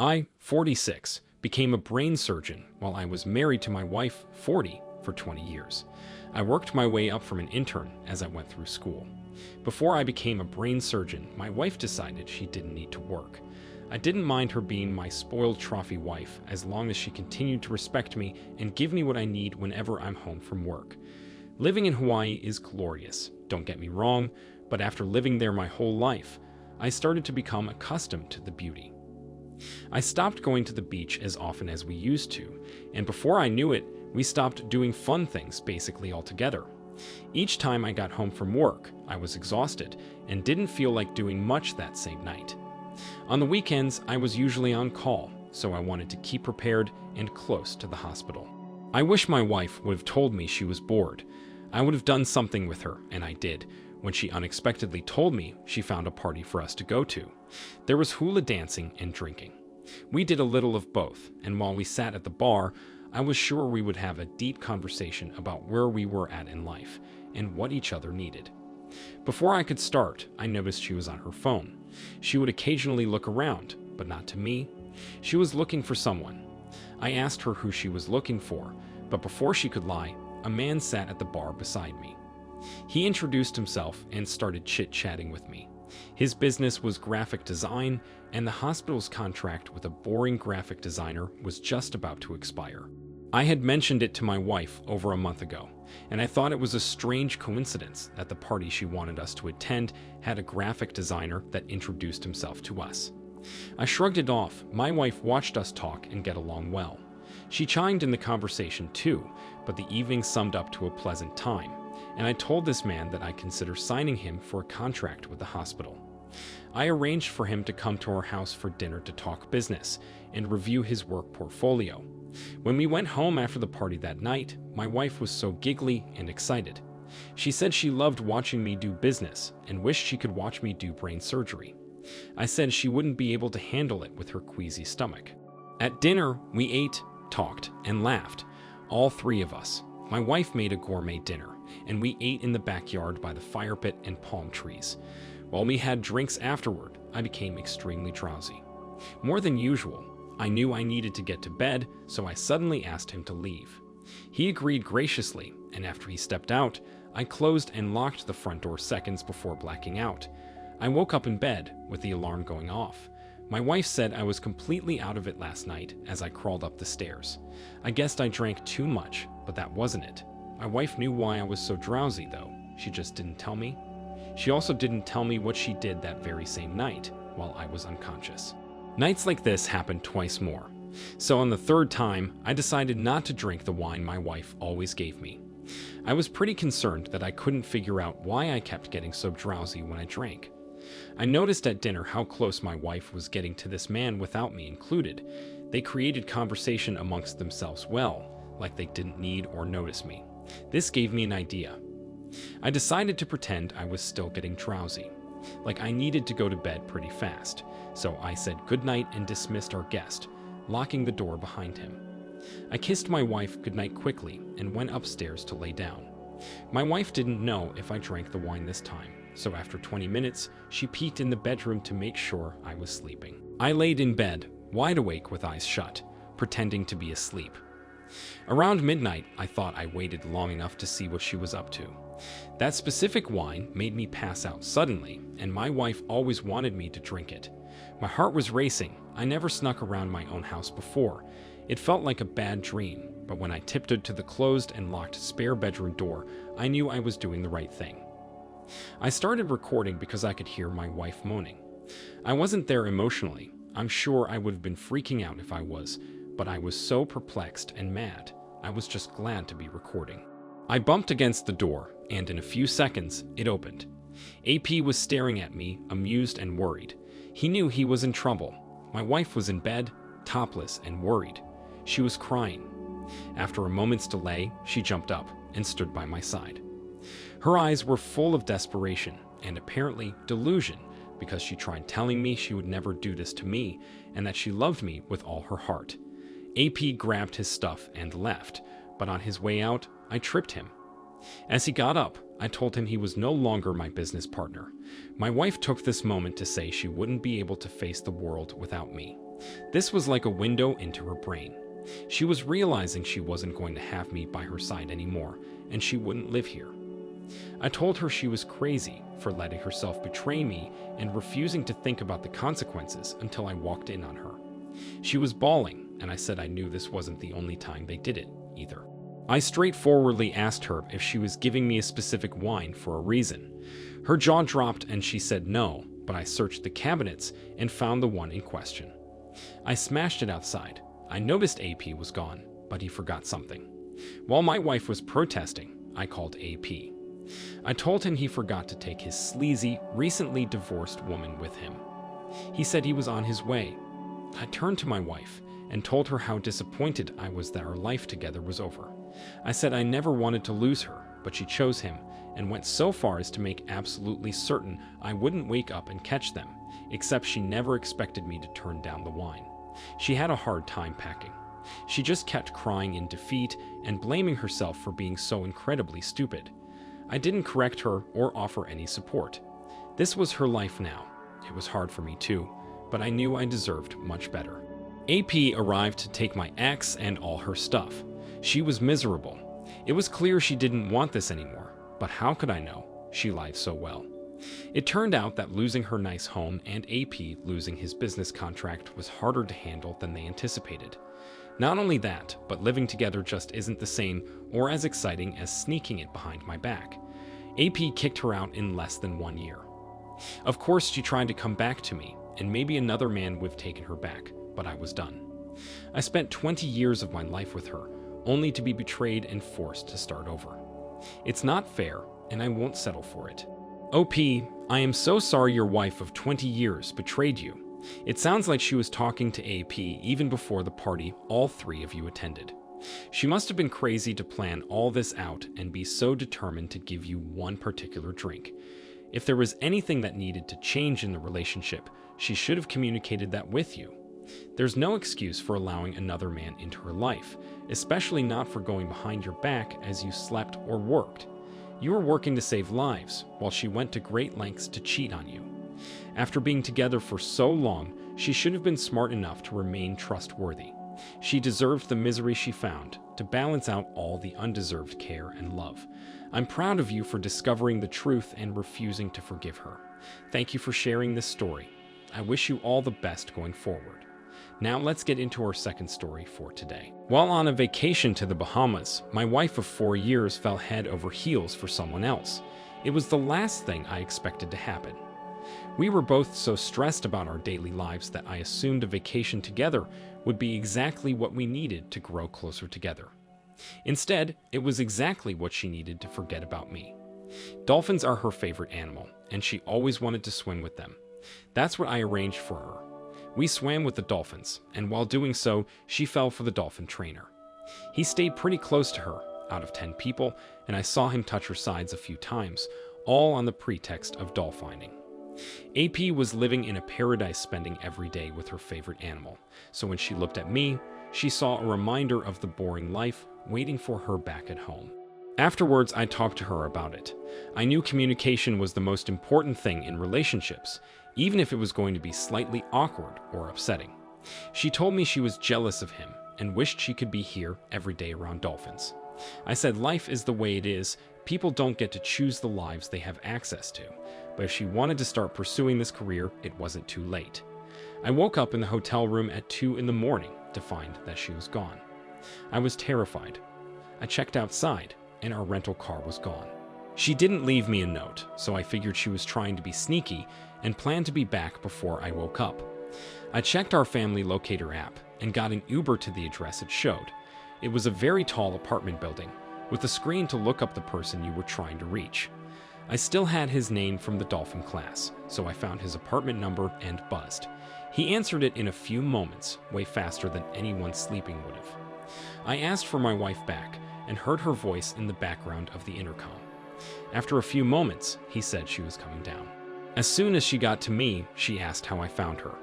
I, 46, became a brain surgeon while I was married to my wife, 40, for 20 years. I worked my way up from an intern as I went through school. Before I became a brain surgeon, my wife decided she didn't need to work. I didn't mind her being my spoiled trophy wife as long as she continued to respect me and give me what I need whenever I'm home from work. Living in Hawaii is glorious, don't get me wrong, but after living there my whole life, I started to become accustomed to the beauty. I stopped going to the beach as often as we used to, and before I knew it, we stopped doing fun things basically altogether. Each time I got home from work, I was exhausted and didn't feel like doing much that same night. On the weekends, I was usually on call, so I wanted to keep prepared and close to the hospital. I wish my wife would have told me she was bored. I would have done something with her, and I did, when she unexpectedly told me she found a party for us to go to. There was hula dancing and drinking. We did a little of both, and while we sat at the bar, I was sure we would have a deep conversation about where we were at in life and what each other needed. Before I could start, I noticed she was on her phone. She would occasionally look around, but not to me. She was looking for someone. I asked her who she was looking for, but before she could lie, a man sat at the bar beside me. He introduced himself and started chit-chatting with me. His business was graphic design, and the hospital's contract with a boring graphic designer was just about to expire. I had mentioned it to my wife over a month ago, and I thought it was a strange coincidence that the party she wanted us to attend had a graphic designer that introduced himself to us. I shrugged it off. My wife watched us talk and get along well. She chimed in the conversation too, but the evening summed up to a pleasant time, and I told this man that I consider signing him for a contract with the hospital. I arranged for him to come to our house for dinner to talk business and review his work portfolio. When we went home after the party that night, my wife was so giggly and excited. She said she loved watching me do business and wished she could watch me do brain surgery. I said she wouldn't be able to handle it with her queasy stomach. At dinner, we ate, talked, and laughed, all three of us. My wife made a gourmet dinner, and we ate in the backyard by the fire pit and palm trees. While we had drinks afterward, I became extremely drowsy. More than usual, I knew I needed to get to bed, so I suddenly asked him to leave. He agreed graciously, and after he stepped out, I closed and locked the front door seconds before blacking out. I woke up in bed with the alarm going off. My wife said I was completely out of it last night as I crawled up the stairs. I guessed I drank too much, but that wasn't it. My wife knew why I was so drowsy, though. She just didn't tell me. She also didn't tell me what she did that very same night while I was unconscious. Nights like this happened twice more. So on the third time, I decided not to drink the wine my wife always gave me. I was pretty concerned that I couldn't figure out why I kept getting so drowsy when I drank. I noticed at dinner how close my wife was getting to this man without me included. They created conversation amongst themselves well, like they didn't need or notice me. This gave me an idea. I decided to pretend I was still getting drowsy, like I needed to go to bed pretty fast, so I said goodnight and dismissed our guest, locking the door behind him. I kissed my wife goodnight quickly and went upstairs to lay down. My wife didn't know if I drank the wine this time, so after 20 minutes, she peeked in the bedroom to make sure I was sleeping. I laid in bed, wide awake with eyes shut, pretending to be asleep. Around midnight, I thought I waited long enough to see what she was up to. That specific wine made me pass out suddenly, and my wife always wanted me to drink it. My heart was racing. I never snuck around my own house before. It felt like a bad dream, but when I tiptoed to the closed and locked spare bedroom door, I knew I was doing the right thing. I started recording because I could hear my wife moaning. I wasn't there emotionally. I'm sure I would have been freaking out if I was, but I was so perplexed and mad, I was just glad to be recording. I bumped against the door, and in a few seconds, it opened. AP was staring at me, amused and worried. He knew he was in trouble. My wife was in bed, topless and worried. She was crying. After a moment's delay, she jumped up and stood by my side. Her eyes were full of desperation and apparently delusion, because she tried telling me she would never do this to me and that she loved me with all her heart. AP grabbed his stuff and left, but on his way out, I tripped him. As he got up, I told him he was no longer my business partner. My wife took this moment to say she wouldn't be able to face the world without me. This was like a window into her brain. She was realizing she wasn't going to have me by her side anymore, and she wouldn't live here. I told her she was crazy for letting herself betray me and refusing to think about the consequences until I walked in on her. She was bawling, and I said I knew this wasn't the only time they did it, either. I straightforwardly asked her if she was giving me a specific wine for a reason. Her jaw dropped and she said no, but I searched the cabinets and found the one in question. I smashed it outside. I noticed AP was gone, but he forgot something. While my wife was protesting, I called AP. I told him he forgot to take his sleazy, recently divorced woman with him. He said he was on his way. I turned to my wife and told her how disappointed I was that our life together was over. I said I never wanted to lose her, but she chose him and went so far as to make absolutely certain I wouldn't wake up and catch them, except she never expected me to turn down the wine. She had a hard time packing. She just kept crying in defeat and blaming herself for being so incredibly stupid. I didn't correct her or offer any support. This was her life now. It was hard for me too, but I knew I deserved much better. AP arrived to take my ex and all her stuff. She was miserable. It was clear she didn't want this anymore, but how could I know? She lied so well. It turned out that losing her nice home and AP losing his business contract was harder to handle than they anticipated. Not only that, but living together just isn't the same or as exciting as sneaking it behind my back. AP kicked her out in less than 1 year. Of course, she tried to come back to me, and maybe another man would have taken her back, but I was done. I spent 20 years of my life with her, only to be betrayed and forced to start over. It's not fair, and I won't settle for it. OP, I am so sorry your wife of 20 years betrayed you. It sounds like she was talking to AP even before the party all three of you attended. She must have been crazy to plan all this out and be so determined to give you one particular drink. If there was anything that needed to change in the relationship, she should have communicated that with you. There's no excuse for allowing another man into her life, especially not for going behind your back as you slept or worked. You were working to save lives, while she went to great lengths to cheat on you. After being together for so long, she should have been smart enough to remain trustworthy. She deserved the misery she found, to balance out all the undeserved care and love. I'm proud of you for discovering the truth and refusing to forgive her. Thank you for sharing this story. I wish you all the best going forward. Now let's get into our second story for today. While on a vacation to the Bahamas, my wife of 4 years fell head over heels for someone else. It was the last thing I expected to happen. We were both so stressed about our daily lives that I assumed a vacation together would be exactly what we needed to grow closer together. Instead, it was exactly what she needed to forget about me. Dolphins are her favorite animal, and she always wanted to swim with them. That's what I arranged for her. We swam with the dolphins, and while doing so, she fell for the dolphin trainer. He stayed pretty close to her, out of 10 people, and I saw him touch her sides a few times, all on the pretext of dolphining. AP was living in a paradise, spending every day with her favorite animal, so when she looked at me, she saw a reminder of the boring life waiting for her back at home. Afterwards, I talked to her about it. I knew communication was the most important thing in relationships, even if it was going to be slightly awkward or upsetting. She told me she was jealous of him and wished she could be here every day around dolphins. I said life is the way it is. People don't get to choose the lives they have access to, but if she wanted to start pursuing this career, it wasn't too late. I woke up in the hotel room at 2 in the morning to find that she was gone. I was terrified. I checked outside, and our rental car was gone. She didn't leave me a note, so I figured she was trying to be sneaky and planned to be back before I woke up. I checked our family locator app and got an Uber to the address it showed. It was a very tall apartment building, with a screen to look up the person you were trying to reach. I still had his name from the dolphin class, so I found his apartment number and buzzed. He answered it in a few moments, way faster than anyone sleeping would have. I asked for my wife back and heard her voice in the background of the intercom. After a few moments, he said she was coming down. As soon as she got to me, she asked how I found her.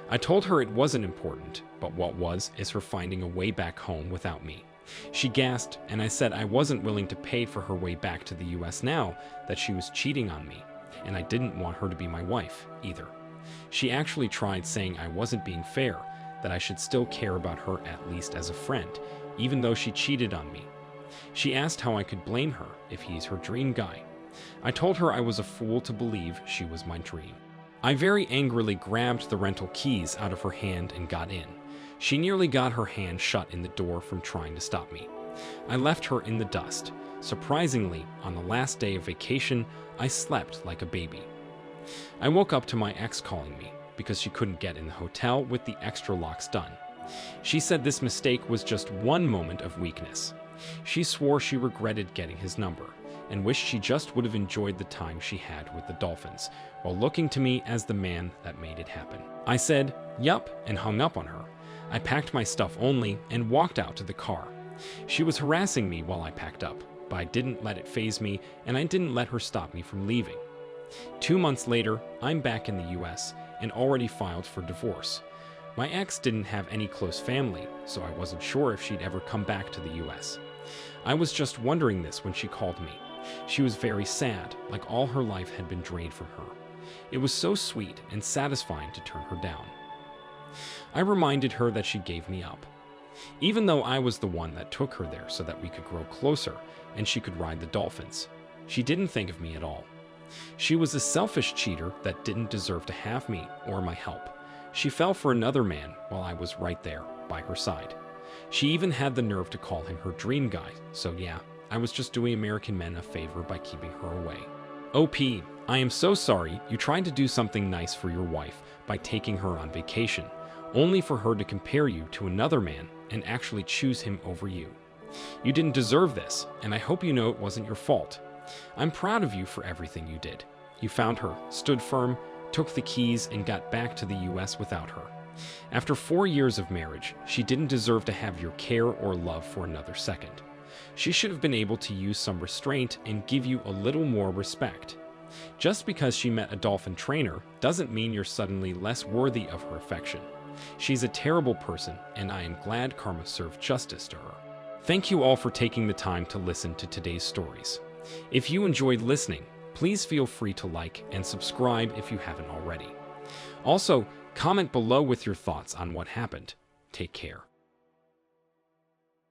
I told her it wasn't important, but what was is her finding a way back home without me. She gasped, and I said I wasn't willing to pay for her way back to the US now that she was cheating on me, and I didn't want her to be my wife, either. She actually tried saying I wasn't being fair, that I should still care about her at least as a friend, even though she cheated on me. She asked how I could blame her if he's her dream guy. I told her I was a fool to believe she was my dream. I very angrily grabbed the rental keys out of her hand and got in. She nearly got her hand shut in the door from trying to stop me. I left her in the dust. Surprisingly, on the last day of vacation, I slept like a baby. I woke up to my ex calling me because she couldn't get in the hotel with the extra locks done. She said this mistake was just one moment of weakness. She swore she regretted getting his number and wished she just would have enjoyed the time she had with the dolphins, while looking to me as the man that made it happen. I said, "Yup," and hung up on her. I packed my stuff only and walked out to the car. She was harassing me while I packed up, but I didn't let it faze me, and I didn't let her stop me from leaving. 2 months later, I'm back in the US and already filed for divorce. My ex didn't have any close family, so I wasn't sure if she'd ever come back to the US. I was just wondering this when she called me. She was very sad, like all her life had been drained from her. It was so sweet and satisfying to turn her down. I reminded her that she gave me up, even though I was the one that took her there so that we could grow closer and she could ride the dolphins. She didn't think of me at all. She was a selfish cheater that didn't deserve to have me or my help. She fell for another man while I was right there by her side. She even had the nerve to call him her dream guy, so yeah, I was just doing American men a favor by keeping her away. OP, I am so sorry you tried to do something nice for your wife by taking her on vacation, only for her to compare you to another man and actually choose him over you. You didn't deserve this, and I hope you know it wasn't your fault. I'm proud of you for everything you did. You found her, stood firm, took the keys, and got back to the US without her. After 4 years of marriage, she didn't deserve to have your care or love for another second. She should have been able to use some restraint and give you a little more respect. Just because she met a dolphin trainer doesn't mean you're suddenly less worthy of her affection. She's a terrible person, and I am glad karma served justice to her. Thank you all for taking the time to listen to today's stories. If you enjoyed listening, please feel free to like and subscribe if you haven't already. Also, comment below with your thoughts on what happened. Take care.